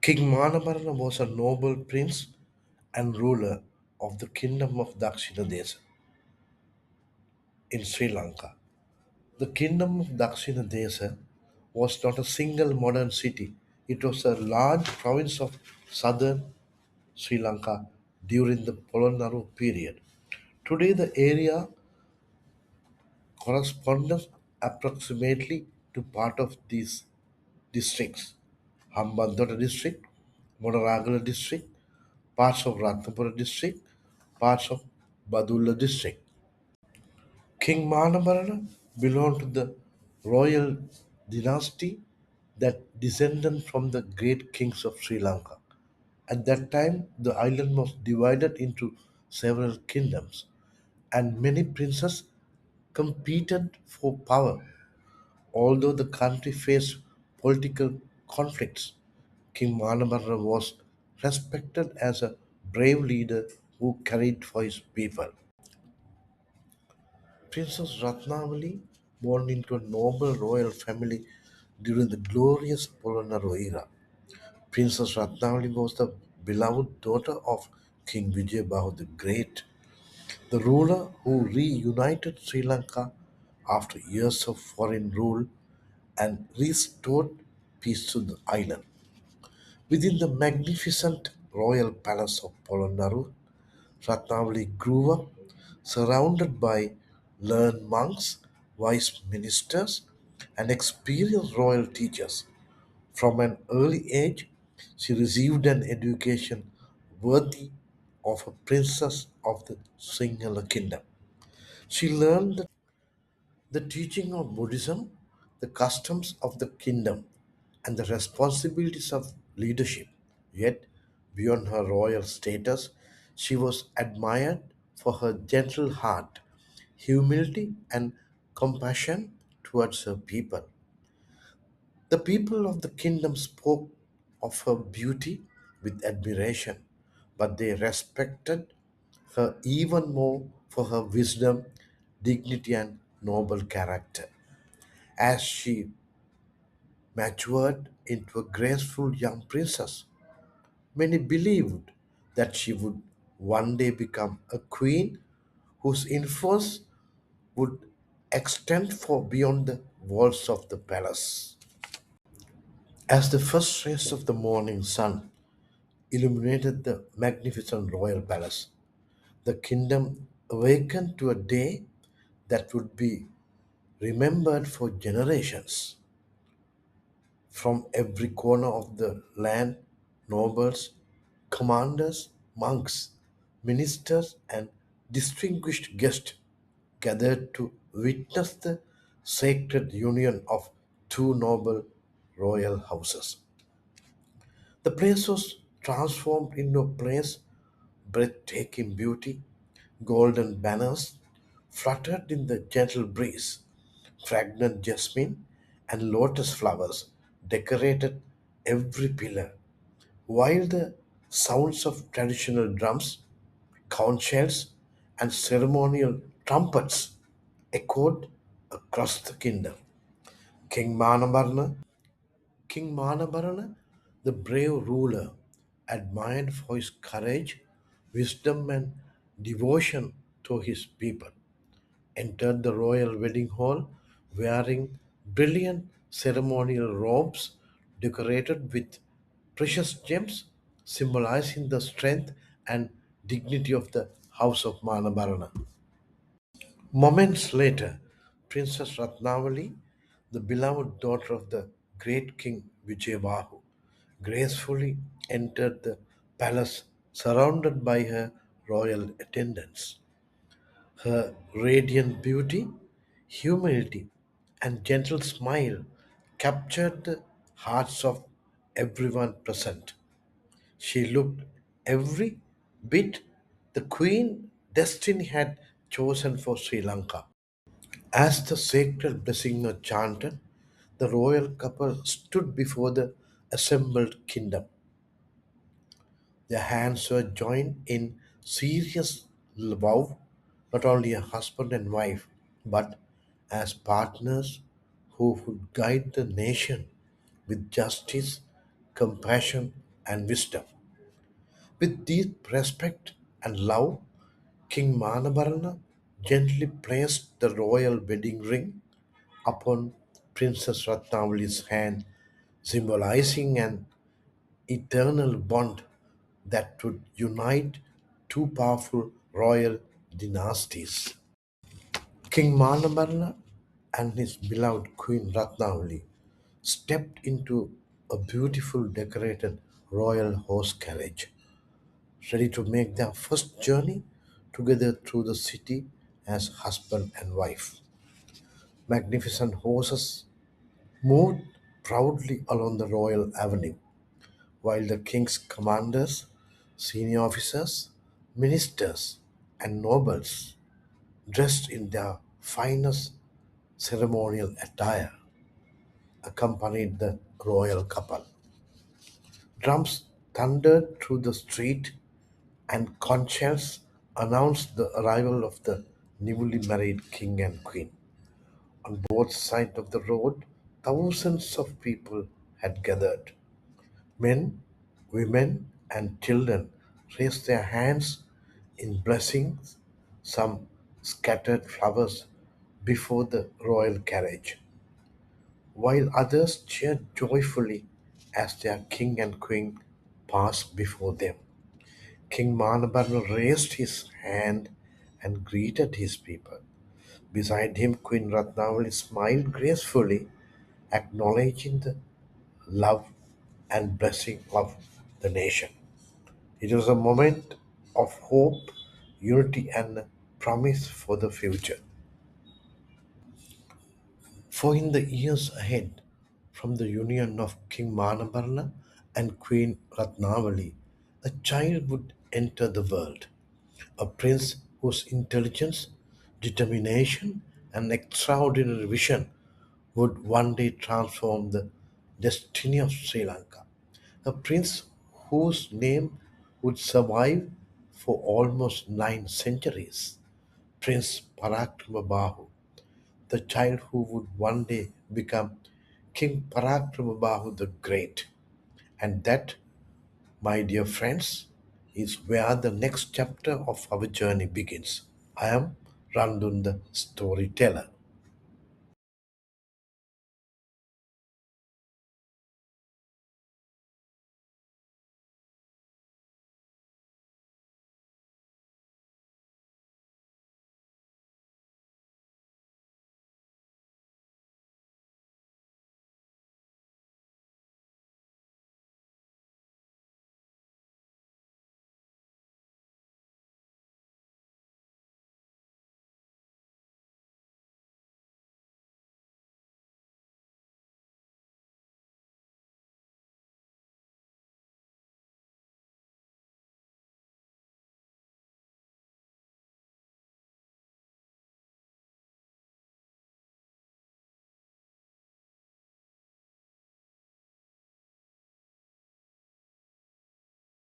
King Manabarana was a noble prince and ruler of the kingdom of Dakshina Desa in Sri Lanka. The kingdom of Dakshina Desa was not a single modern city, it was a large province of southern Sri Lanka during the Polonnaru period. Today, the area corresponds approximately to part of these districts: Hambantota district, Monaragala district, parts of Ratnapura district, parts of Badulla district. King Manabarana belonged to the royal dynasty that descended from the great kings of Sri Lanka. At that time, the island was divided into several kingdoms, and many princes competed for power. Although the country faced political conflicts, King Manabarra was respected as a brave leader who cared for his people. Princess Ratnavali, born into a noble royal family during the glorious Polonnaru era. Princess Ratnavali was the beloved daughter of King Vijayabahu the Great, the ruler who reunited Sri Lanka after years of foreign rule and restored peace to the island. Within the magnificent royal palace of Polonnaru, Ratnavali grew up surrounded by learned monks, wise ministers, and experienced royal teachers. From an early age, she received an education worthy of a princess of the Sinhala kingdom. She learned the teaching of Buddhism, the customs of the kingdom, and the responsibilities of leadership. Yet, beyond her royal status, she was admired for her gentle heart, humility, and compassion towards her people. The people of the kingdom spoke of her beauty with admiration, but they respected her even more for her wisdom, dignity, and noble character. As she matured into a graceful young princess, many believed that she would one day become a queen whose influence would extend far beyond the walls of the palace. As the first rays of the morning sun illuminated the magnificent royal palace, the kingdom awakened to a day that would be remembered for generations. From every corner of the land, nobles, commanders, monks, ministers, and distinguished guests gathered to witness the sacred union of two noble royal houses. The place was transformed into a place breathtaking beauty. Golden banners fluttered in the gentle breeze. Fragrant jasmine and lotus flowers decorated every pillar, while the sounds of traditional drums, conch shells, and ceremonial trumpets echoed across the kingdom. King Manabarna King Manabarana, the brave ruler, admired for his courage, wisdom, and devotion to his people, entered the royal wedding hall wearing brilliant ceremonial robes decorated with precious gems, symbolizing the strength and dignity of the house of Manabarana. Moments later, Princess Ratnavali, the beloved daughter of the great King Vijayabahu, gracefully entered the palace surrounded by her royal attendants. Her radiant beauty, humility, and gentle smile captured the hearts of everyone present. She looked every bit the queen destiny had chosen for Sri Lanka. As the sacred blessing was chanted, the royal couple stood before the assembled kingdom. Their hands were joined in serious vow, not only a husband and wife, but as partners who would guide the nation with justice, compassion, and wisdom. With deep respect and love, King Manabarana gently placed the royal wedding ring upon Princess Ratnavali's hand, symbolizing an eternal bond that would unite two powerful royal dynasties. King Manabarana and his beloved Queen Ratnavali stepped into a beautiful decorated royal horse carriage, ready to make their first journey together through the city as husband and wife. Magnificent horses moved proudly along the royal avenue, while the king's commanders, senior officers, ministers, and nobles, dressed in their finest ceremonial attire, accompanied the royal couple. Drums thundered through the street, and concerts announced the arrival of the newly married king and queen. On both sides of the road, thousands of people had gathered. Men, women, and children raised their hands in blessings, some scattered flowers before the royal carriage, while others cheered joyfully as their king and queen passed before them. King Manabarna raised his hand and greeted his people. Beside him, Queen Ratnavali smiled gracefully, acknowledging the love and blessing of the nation. It was a moment of hope, unity, and promise for the future. For in the years ahead, from the union of King Manabarna and Queen Ratnavali, a child would enter the world, a prince whose intelligence, determination, and extraordinary vision would one day transform the destiny of Sri Lanka. A prince whose name would survive for almost 9 centuries. Prince Parakramabahu, the child who would one day become King Parakramabahu the Great. And that, my dear friends, is where the next chapter of our journey begins. I am Randun the storyteller.